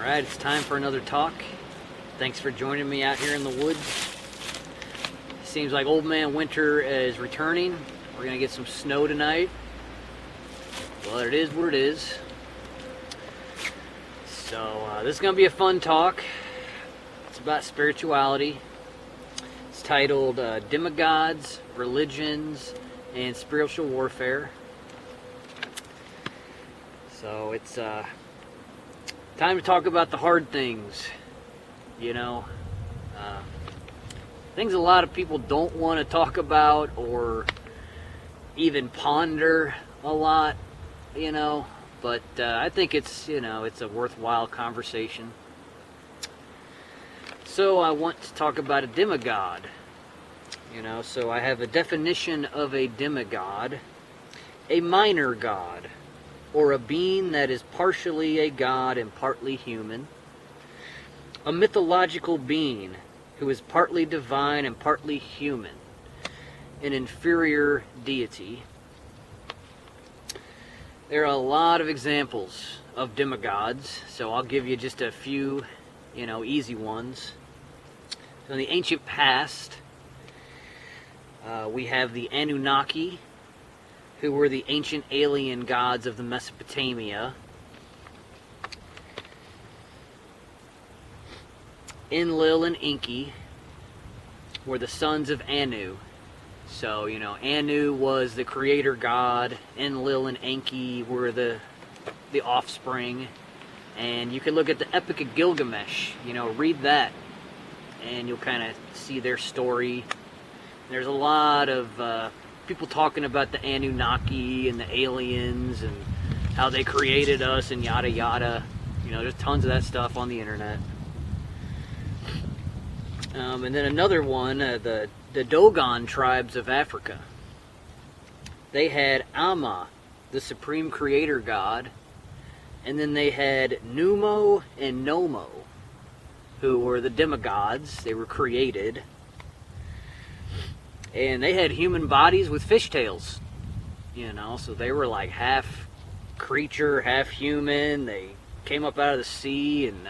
Alright, it's time for another talk. Thanks for joining me out here in the woods. Seems like Old Man Winter is returning. We're going to get some snow tonight. Well, it is what it is. So, this is going to be a fun talk. It's about spirituality. It's titled Demigods, Religions, and Spiritual Warfare. So, it's time to talk about the hard things. You know, things a lot of people don't want to talk about or even ponder a lot, you know, but I think it's, you know, it's a worthwhile conversation. So I want to talk about a demigod, you know, so I have a definition of a demigod: a minor god, or a being that is partially a god and partly human. A mythological being who is partly divine and partly human. An inferior deity. There are a lot of examples of demigods, so I'll give you just a few, you know, easy ones. So in the ancient past, we have the Anunnaki, who were the ancient alien gods of the Mesopotamia. Enlil and Enki were the sons of Anu. So, you know, Anu was the creator god. Enlil and Enki were the offspring. And you can look at the Epic of Gilgamesh, you know, read that, and you'll kind of see their story. There's a lot of people talking about the Anunnaki and the aliens and how they created us and yada yada. You know, there's tons of that stuff on the internet. And then another one, the Dogon tribes of Africa. They had Amma, the supreme creator god, and then they had Numo and Nomo, who were the demigods. They were created. And they had human bodies with fishtails, you know, so they were like half creature, half human. They came up out of the sea and,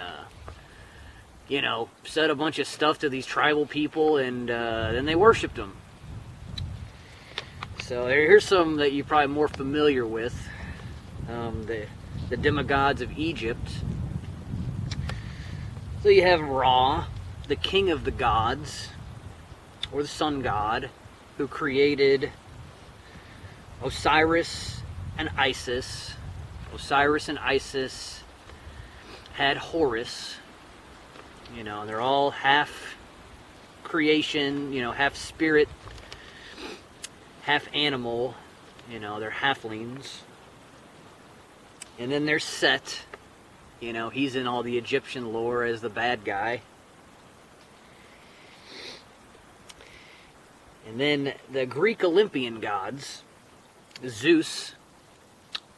you know, said a bunch of stuff to these tribal people, and then they worshipped them. So here's some that you're probably more familiar with. The demigods of Egypt. So you have Ra, the king of the gods, or the sun god, who created Osiris and Isis. Osiris and Isis had Horus. You know, they're all half creation, you know, half spirit, half animal. You know, they're halflings. And then there's Set. You know, he's in all the Egyptian lore as the bad guy. And then the Greek Olympian gods. Zeus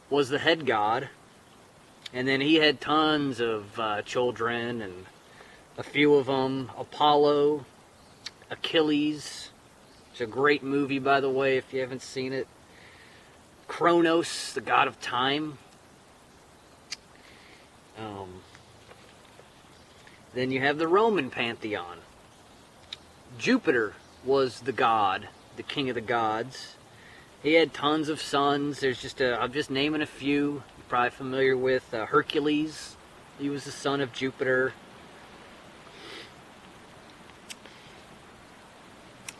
was the head god. And then he had tons of children, and a few of them: Apollo, Achilles. It's a great movie, by the way, if you haven't seen it. Kronos, the god of time. Then you have the Roman pantheon. Jupiter was the god, the king of the gods. He had tons of sons. There's just I'm just naming a few. You're probably familiar with Hercules. He was the son of Jupiter.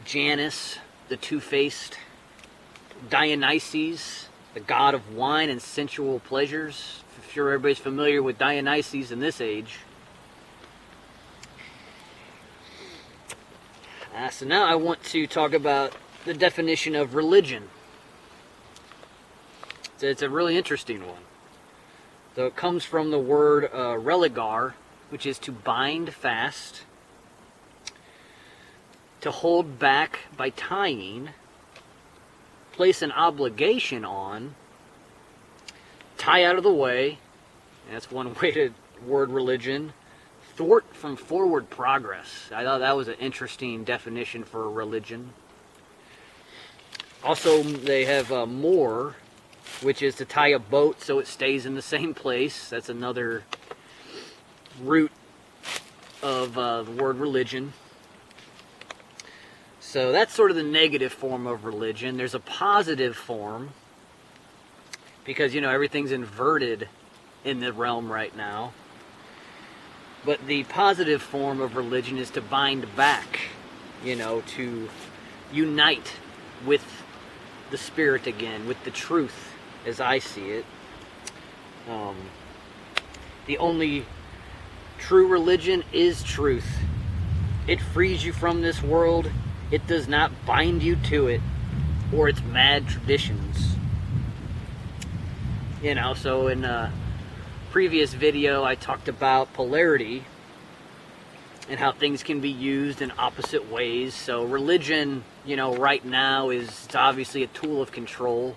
Janus, the two-faced. Dionysus, the god of wine and sensual pleasures. I'm sure everybody's familiar with Dionysus in this age. So now I want to talk about the definition of religion. So it's a really interesting one. So it comes from the word religar, which is to bind fast, to hold back by tying, place an obligation on, tie out of the way. And that's one way to word religion. Thwart from forward progress. I thought that was an interesting definition for religion. Also, they have moor, which is to tie a boat so it stays in the same place. That's another root of the word religion. So that's sort of the negative form of religion. There's a positive form, because, you know, everything's inverted in the realm right now. But the positive form of religion is to bind back, you know, to unite with the Spirit again, with the truth, as I see it. The only true religion is truth. It frees you from this world. It does not bind you to it or its mad traditions. You know, so in a previous video I talked about polarity and how things can be used in opposite ways. So religion, you know, right now it's obviously a tool of control,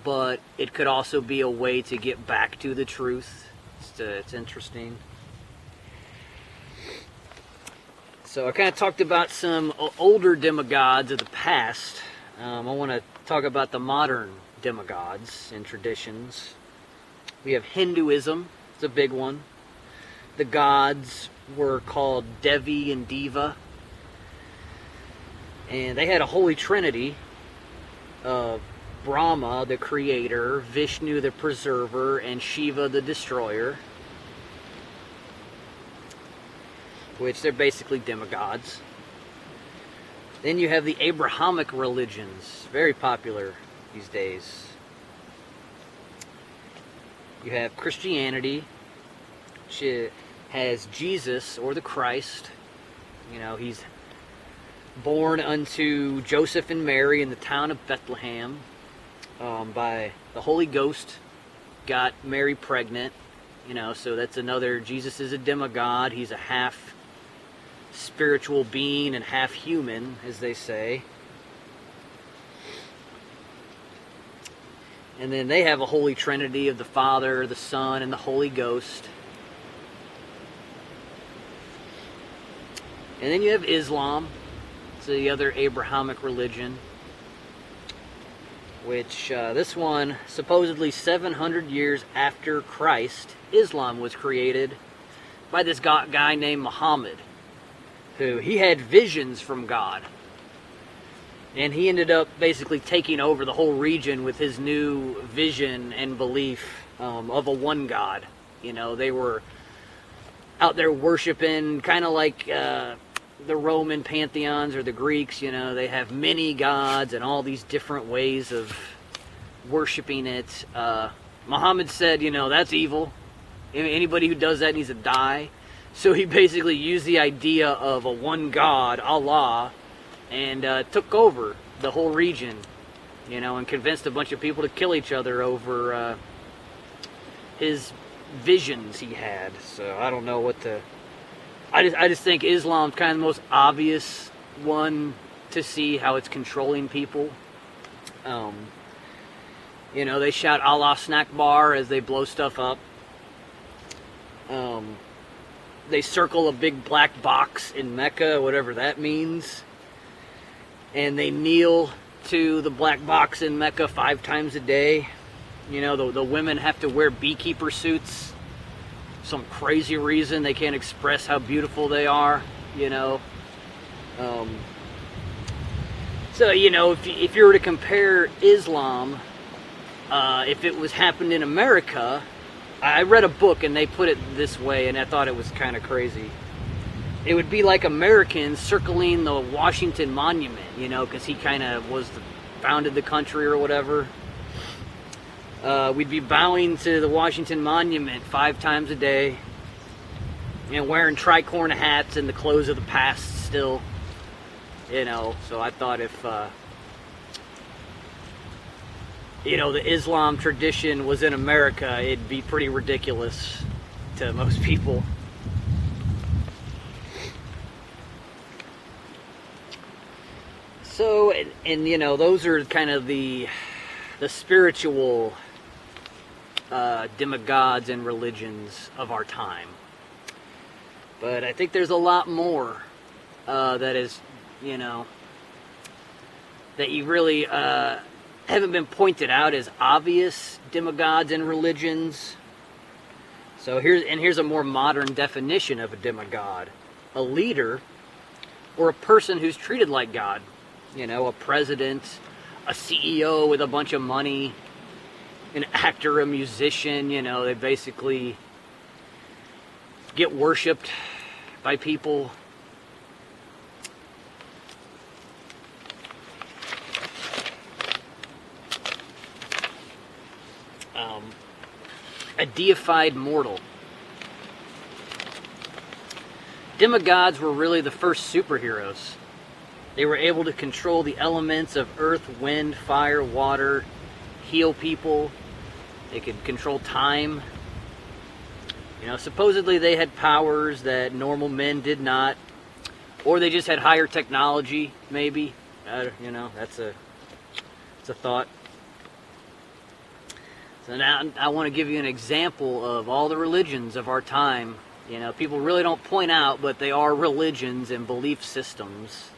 but it could also be a way to get back to the truth. It's interesting. So I kind of talked about some older demigods of the past. I want to talk about the modern demigods and traditions. We have Hinduism. It's a big one. The gods were called Devi and Deva. And they had a holy trinity of Brahma, the creator, Vishnu, the preserver, and Shiva, the destroyer. Which they're basically demigods. Then you have the Abrahamic religions, very popular these days. You have Christianity, which has Jesus, or the Christ. You know, he's born unto Joseph and Mary in the town of Bethlehem by the Holy Ghost, got Mary pregnant. You know, so that's another, Jesus is a demigod. He's a half spiritual being and half human, as they say. And then they have a holy trinity of the Father, the Son, and the Holy Ghost. And then you have Islam. It's the other Abrahamic religion, which this one, supposedly 700 years after Christ, Islam was created by this guy named Muhammad, who he had visions from God. And he ended up basically taking over the whole region with his new vision and belief of a one God. You know, they were out there worshiping kind of like the Roman pantheons or the Greeks. You know, they have many gods and all these different ways of worshiping it. Muhammad said, you know, that's evil. Anybody who does that needs to die. So he basically used the idea of a one God, Allah, and took over the whole region, you know, and convinced a bunch of people to kill each other over his visions he had. So I don't know what to... I just think Islam's kind of the most obvious one to see how it's controlling people. You know, they shout Allah snack bar as they blow stuff up. They circle a big black box in Mecca, whatever that means. And they kneel to the black box in Mecca 5 times a day. You know, the women have to wear beekeeper suits. Some crazy reason they can't express how beautiful they are, you know. So, you know, if you were to compare Islam, if it was happened in America... I read a book and they put it this way, and I thought it was kind of crazy. It would be like Americans circling the Washington Monument, you know, because he kind of founded the country or whatever. We'd be bowing to the Washington Monument 5 times a day, and wearing tricorn hats and the clothes of the past still, you know. So I thought if... you know, the Islam tradition was in America, it'd be pretty ridiculous to most people. So, and you know, those are kind of the spiritual demigods and religions of our time. But I think there's a lot more that is, you know, that you really... haven't been pointed out as obvious demigods and religions. So here's a more modern definition of a demigod: a leader or a person who's treated like God. You know, a president, a CEO with a bunch of money, an actor, a musician. You know, they basically get worshipped by people. A deified mortal. Demigods were really the first superheroes. They were able to control the elements of earth, wind, fire, water, heal people. They could control time. You know, supposedly they had powers that normal men did not, or they just had higher technology, maybe. You know, that's a thought. So now I want to give you an example of all the religions of our time. You know, people really don't point out, but they are religions and belief systems.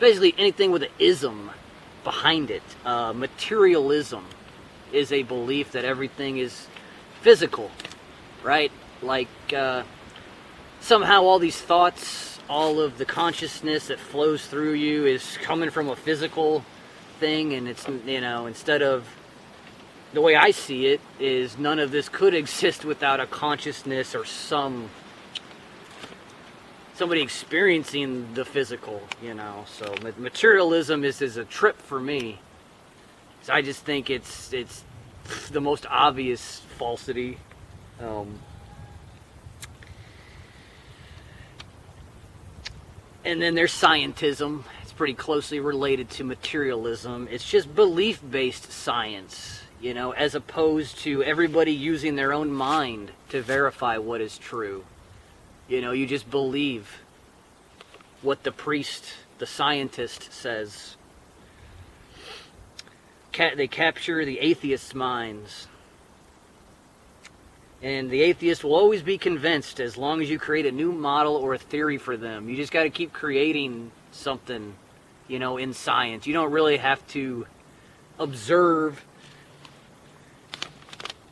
Basically anything with an ism behind it. Materialism is a belief that everything is physical, right? Like somehow all these thoughts, all of the consciousness that flows through you is coming from a physical thing, and it's, you know, instead of, the way I see it is none of this could exist without a consciousness or somebody experiencing the physical, you know. So materialism is a trip for me. So I just think it's the most obvious falsity. And then there's scientism. It's pretty closely related to materialism. It's just belief-based science, you know, as opposed to everybody using their own mind to verify what is true. You know, you just believe what the priest, the scientist says. They capture the atheists' minds. And the atheist will always be convinced as long as you create a new model or a theory for them. You just got to keep creating something, you know, in science. You don't really have to observe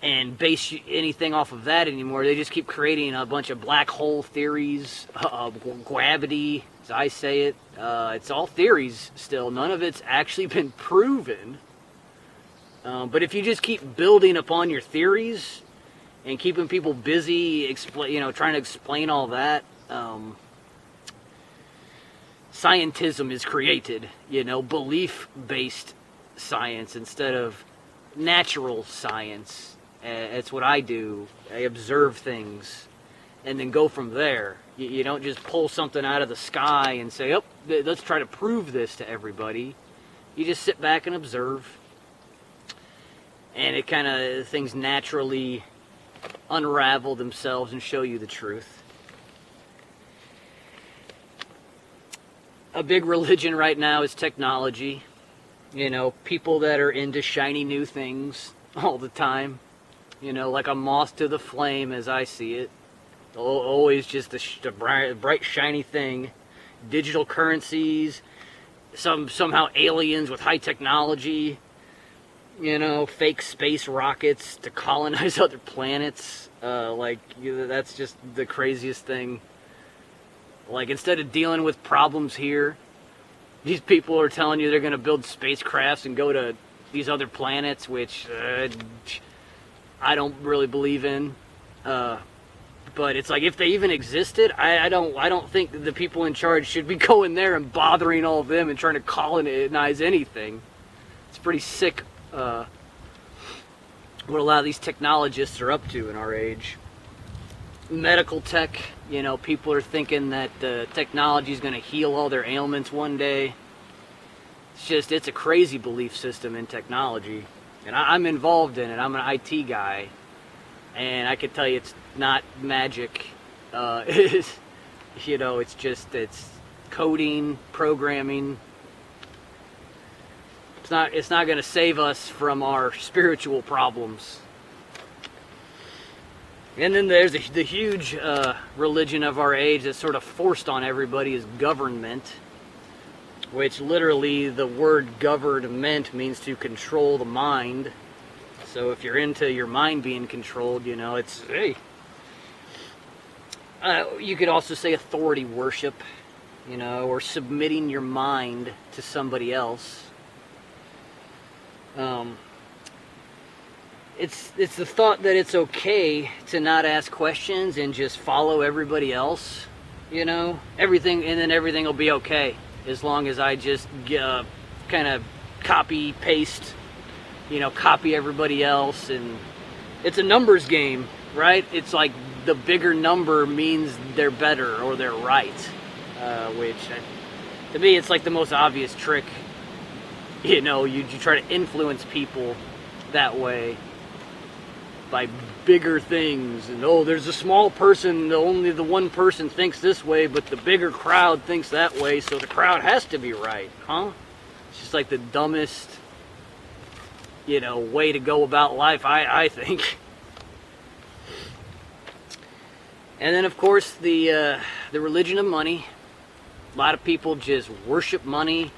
and base anything off of that anymore. They just keep creating a bunch of black hole theories, gravity, as I say it. It's all theories still. None of it's actually been proven. But if you just keep building upon your theories and keeping people busy, trying to explain all that, scientism is created. You know, belief-based science instead of natural science. It's what I do. I observe things and then go from there. You don't just pull something out of the sky and say, oh, let's try to prove this to everybody. You just sit back and observe. And it kind of, things naturally unravel themselves and show you the truth. A big religion right now is technology. You know, people that are into shiny new things all the time. You know, like a moth to the flame, as I see it. Always just the bright, shiny thing. Digital currencies. Somehow aliens with high technology. You know, fake space rockets to colonize other planets. That's just the craziest thing. Like, instead of dealing with problems here, these people are telling you they're going to build spacecrafts and go to these other planets, which I don't really believe in. But it's like, if they even existed, I don't think the people in charge should be going there and bothering all of them and trying to colonize anything. It's pretty sick what a lot of these technologists are up to in our age. Medical tech, you know, people are thinking that technology is going to heal all their ailments one day. It's a crazy belief system in technology. And I'm involved in it. I'm an IT guy. And I can tell you it's not magic. You know, it's coding, programming. It's not going to save us from our spiritual problems. And then there's the huge religion of our age that's sort of forced on everybody is government, which literally the word government means to control the mind. So if you're into your mind being controlled, you know, it's, hey, You could also say authority worship, or submitting your mind to somebody else. It's the thought that it's okay to not ask questions and just follow everybody else, everything, and then everything will be okay as long as I just kind of copy paste, copy everybody else. And it's a numbers game, right? It's like the bigger number means they're better or they're right, which to me it's like the most obvious trick. You try to influence people that way by bigger things, and there's a small person, only the one person thinks this way, but the bigger crowd thinks that way, so the crowd has to be right, huh? It's just like the dumbest, way to go about life, I think. And then, of course, the religion of money. A lot of people just worship money.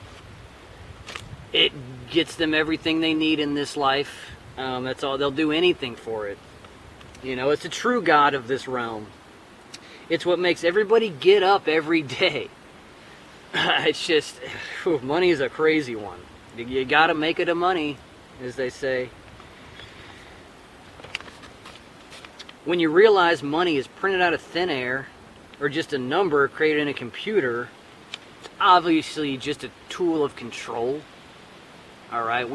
It gets them everything they need in this life. That's all. They'll do anything for it. It's a true god of this realm. It's what makes everybody get up every day. It's just, money is a crazy one. You gotta make it a money, as they say. When you realize money is printed out of thin air, or just a number created in a computer, it's obviously just a tool of control. Alright,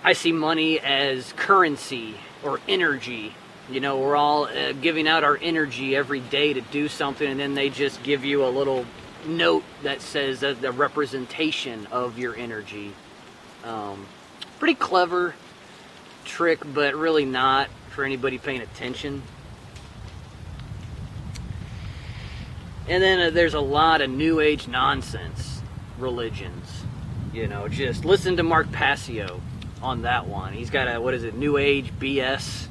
I see money as currency or energy. We're all giving out our energy every day to do something, and then they just give you a little note that says that the representation of your energy. Pretty clever trick, but really not for anybody paying attention. And then there's a lot of New Age nonsense religions. Just listen to Mark Passio on that one. He's got a, New Age BS.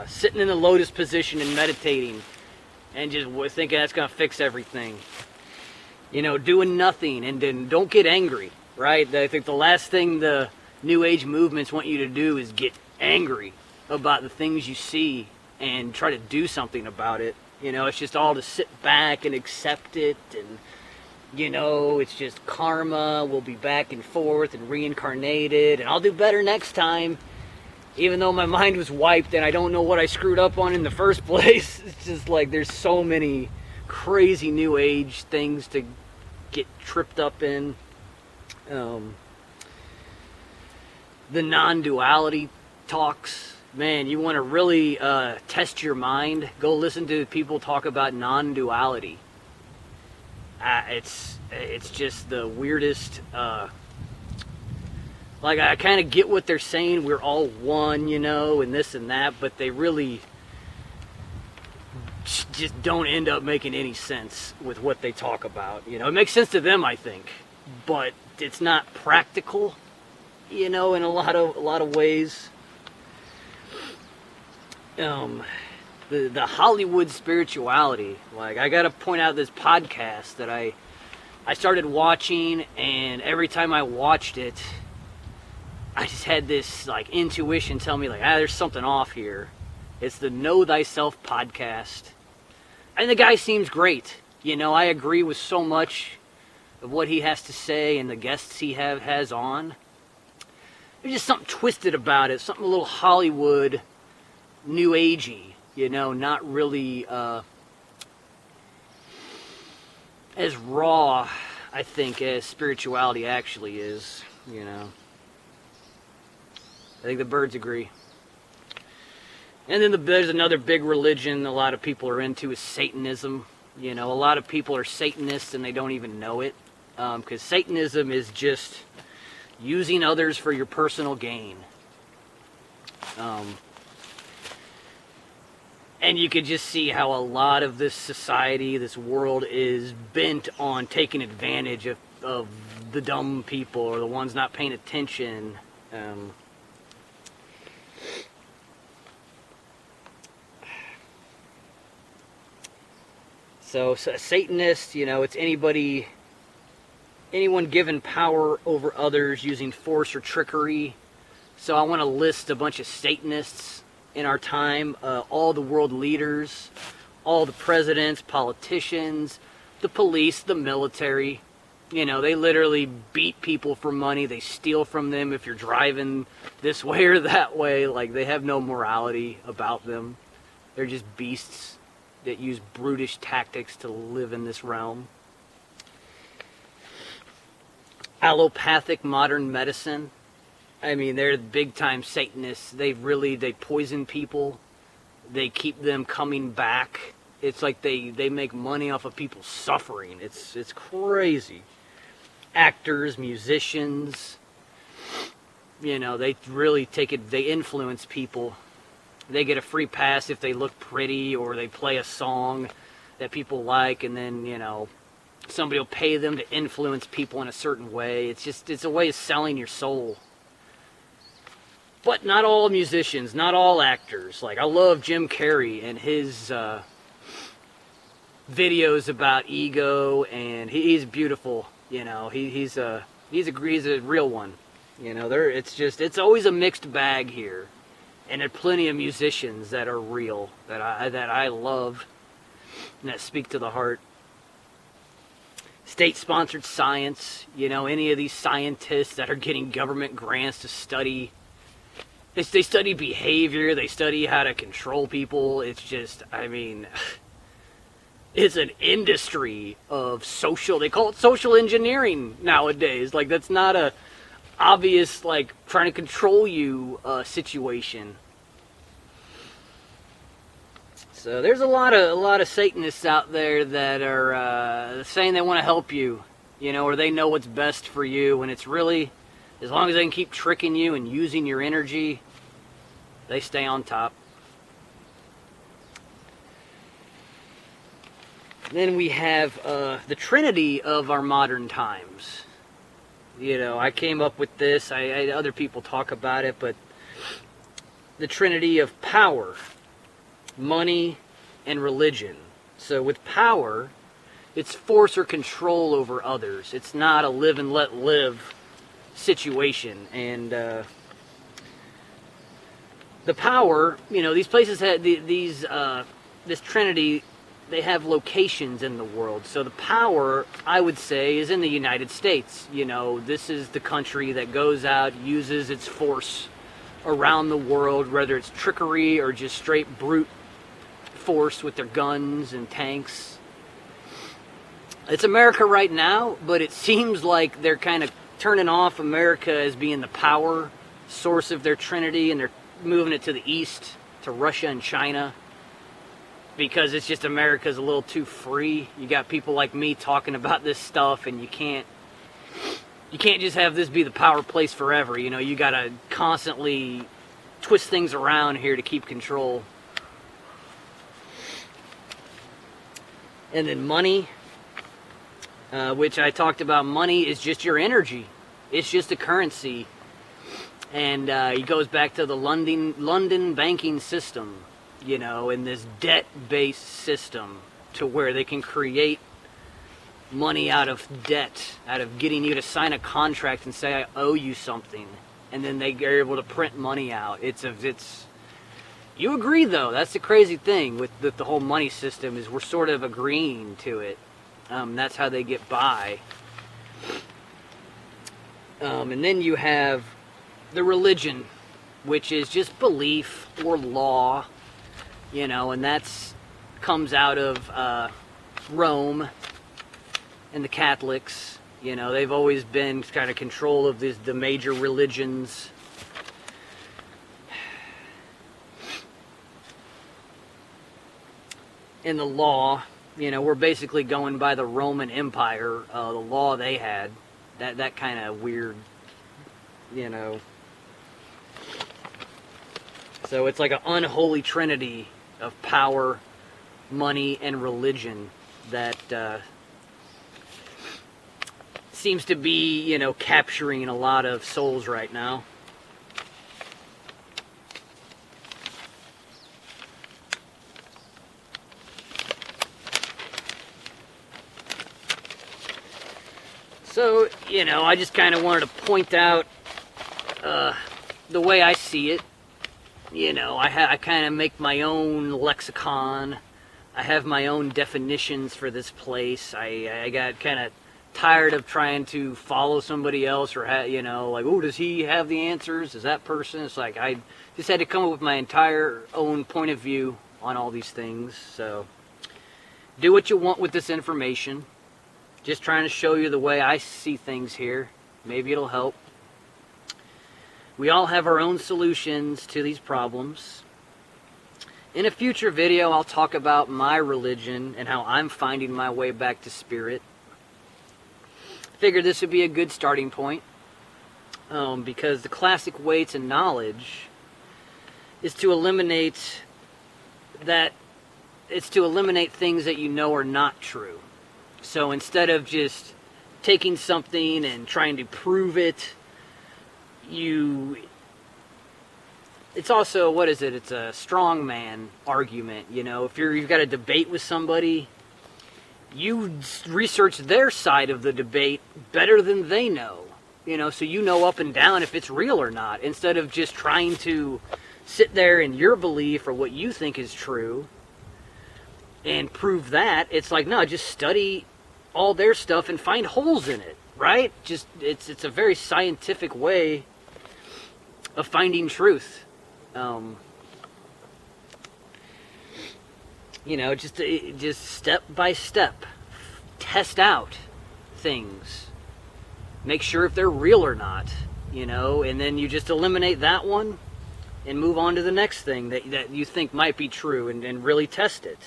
Sitting in the lotus position and meditating and just thinking that's going to fix everything. Doing nothing, and then don't get angry, right? I think the last thing the New Age movements want you to do is get angry about the things you see and try to do something about it. It's just all to sit back and accept it, and it's just karma. We'll be back and forth and reincarnated, and I'll do better next time, even though my mind was wiped and I don't know what I screwed up on in the first place. It's just like there's so many crazy New Age things to get tripped up in. The non-duality talks, man, you want to really test your mind, go listen to people talk about non-duality. It's just the weirdest. I kind of get what they're saying. We're all one, and this and that, but they really just don't end up making any sense with what they talk about. It makes sense to them, I think, but it's not practical, in a lot of ways. The Hollywood spirituality. I gotta point out this podcast that I started watching, and every time I watched it, I just had this intuition tell me there's something off here. It's the Know Thyself podcast, and the guy seems great. I agree with so much of what he has to say and the guests he has on. There's just something twisted about it, something a little Hollywood, New Agey. Not really as raw, I think, as spirituality actually is. I think the birds agree. And then there's another big religion a lot of people are into is Satanism. A lot of people are Satanists and they don't even know it. Because Satanism is just using others for your personal gain. And you could just see how a lot of this society, this world, is bent on taking advantage of the dumb people or the ones not paying attention. So a Satanist, it's anyone given power over others using force or trickery. So I want to list a bunch of Satanists in our time. All the world leaders, all the presidents, politicians, the police, the military, you know, they literally beat people for money. They steal from them if you're driving this way or that way. Like, they have no morality about them. They're just beasts that use brutish tactics to live in this realm. Allopathic modern medicine. I mean, they're big time Satanists. They poison people. They keep them coming back. It's like they make money off of people's suffering. It's crazy. Actors, musicians, you know, they really take it, they influence people. They get a free pass if they look pretty or they play a song that people like, and then, you know, somebody will pay them to influence people in a certain way. It's a way of selling your soul. But not all musicians, not all actors. Like, I love Jim Carrey and his videos about ego, and he's beautiful. You know, he's a real one. You know, it's always a mixed bag here, and there are plenty of musicians that are real that I love and that speak to the heart. State-sponsored science. You know, any of these scientists that are getting government grants to study. They study behavior. They study how to control people. It's just, I mean, it's an industry of they call it social engineering nowadays. Like, that's not a obvious, like, trying to control you situation. So there's a lot of Satanists out there that are saying they want to help you, you know, or they know what's best for you, and it's really, as long as they can keep tricking you and using your energy, they stay on top. Then we have the Trinity of our modern times. You know, I came up with this. I had other people talk about it, but the Trinity of power, money, and religion. So with power, it's force or control over others. It's not a live and let live situation. And the power, you know, these places had this Trinity. They have locations in the world. So the power, I would say, is in the United States. You know, this is the country that goes out, uses its force around the world, whether it's trickery or just straight brute force with their guns and tanks. It's America right now, but it seems like they're kind of turning off America as being the power source of their Trinity, and they're moving it to the east, to Russia and China. Because it's just America's a little too free. You got people like me talking about this stuff, and you can't just have this be the power place forever. You know, you got to constantly twist things around here to keep control. And then money, which I talked about. Money is just your energy. It's just a currency. And it goes back to the London banking system. You know, in this debt-based system, to where they can create money out of debt, out of getting you to sign a contract and say, I owe you something, and then they are able to print money out. You agree, though. That's the crazy thing with the whole money system, is we're sort of agreeing to it. That's how they get by. And then you have the religion, which is just belief or law. You know, and that's comes out of Rome and the Catholics. You know, they've always been kind of control of the major religions. In the law, you know, we're basically going by the Roman Empire, the law they had. That kind of weird, you know. So it's like an unholy trinity of power, money, and religion that seems to be, you know, capturing a lot of souls right now. So, you know, I just kind of wanted to point out the way I see it. you know, I kind of make my own lexicon. I have my own definitions for this place. I got kind of tired of trying to follow somebody else or, you know, like, oh, does he have the answers? Is that person? It's like I just had to come up with my entire own point of view on all these things. So do what you want with this information. Just trying to show you the way I see things here. Maybe it'll help. We all have our own solutions to these problems. In a future video, I'll talk about my religion and how I'm finding my way back to spirit. Figured this would be a good starting point because the classic way to knowledge is to eliminate things that you know are not true. So instead of just taking something and trying to prove it, it's also, what is it? It's a strongman argument, you know. If you've got a debate with somebody, you research their side of the debate better than they know, you know, so you know up and down if it's real or not, instead of just trying to sit there in your belief or what you think is true and prove that. It's like, no, just study all their stuff and find holes in it, right? Just it's a very scientific way of finding truth. You know, just step by step, test out things, make sure if they're real or not, you know, and then you just eliminate that one and move on to the next thing that you think might be true and really test it.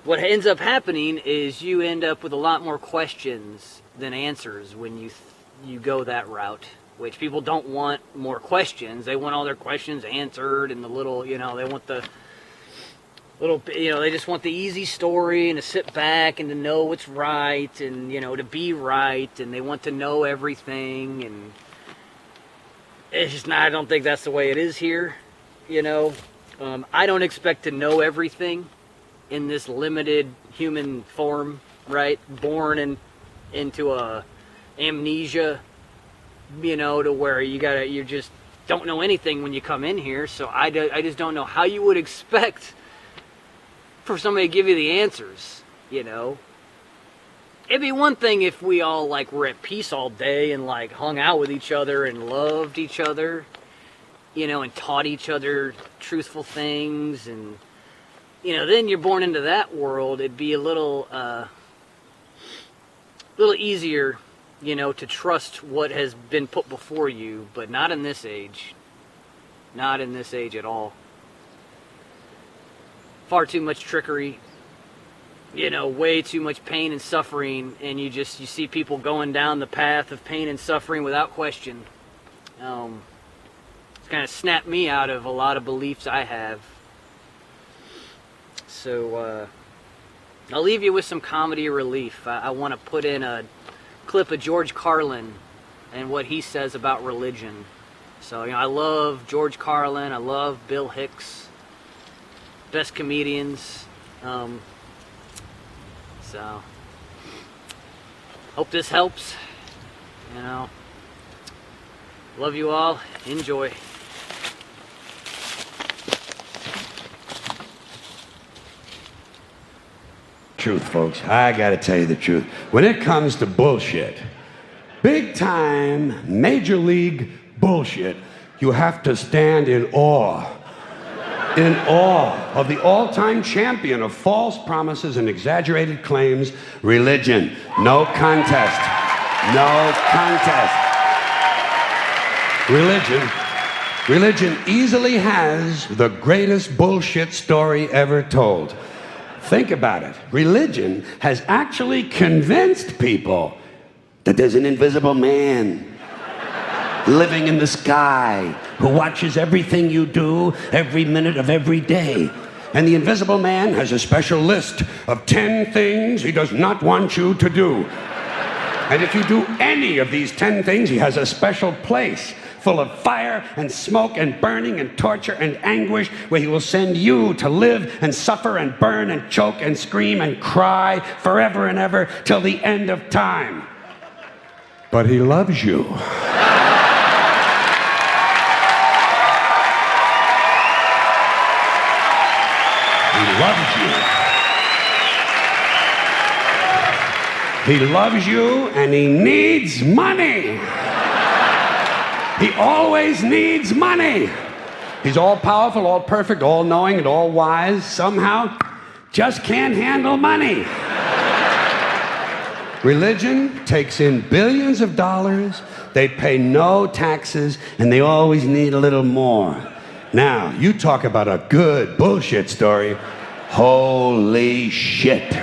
What ends up happening is you end up with a lot more questions than answers when you go that route, which people don't want more questions. They want all their questions answered and the little, you know, they want the little, you know, they just want the easy story and to sit back and to know what's right and, you know, to be right, and they want to know everything, and it's just not, I don't think that's the way it is here, you know. I don't expect to know everything in this limited human form, right? Born into a amnesia, you know, to where you just don't know anything when you come in here. So I just don't know how you would expect for somebody to give you the answers, you know. It'd be one thing if we all like were at peace all day and like hung out with each other and loved each other, you know, and taught each other truthful things, and you know, then you're born into that world. It'd be a little easier, you know, to trust what has been put before you, but not in this age. Not in this age at all. Far too much trickery, you know, way too much pain and suffering, and you see people going down the path of pain and suffering without question. It's kind of snapped me out of a lot of beliefs I have. So I'll leave you with some comedy relief. I want to put in a clip of George Carlin and what he says about religion. So, you know, I love George Carlin. I love Bill Hicks. Best comedians. So, hope this helps. You know, love you all. Enjoy. Truth, folks. I gotta tell you the truth. When it comes to bullshit, big time, major league bullshit, you have to stand in awe. In awe of the all-time champion of false promises and exaggerated claims, religion. No contest. No contest. Religion easily has the greatest bullshit story ever told. Think about it. Religion has actually convinced people that there's an invisible man living in the sky who watches everything you do every minute of every day. And the invisible man has a special list of 10 things he does not want you to do. And if you do any of these 10 things, he has a special place full of fire and smoke and burning and torture and anguish, where he will send you to live and suffer and burn and choke and scream and cry forever and ever till the end of time. But he loves you. loves you. He loves you and he needs money. He always needs money. He's all powerful, all perfect, all knowing, and all wise. Somehow, just can't handle money. Religion takes in billions of dollars. They pay no taxes, and they always need a little more. Now, you talk about a good bullshit story. Holy shit.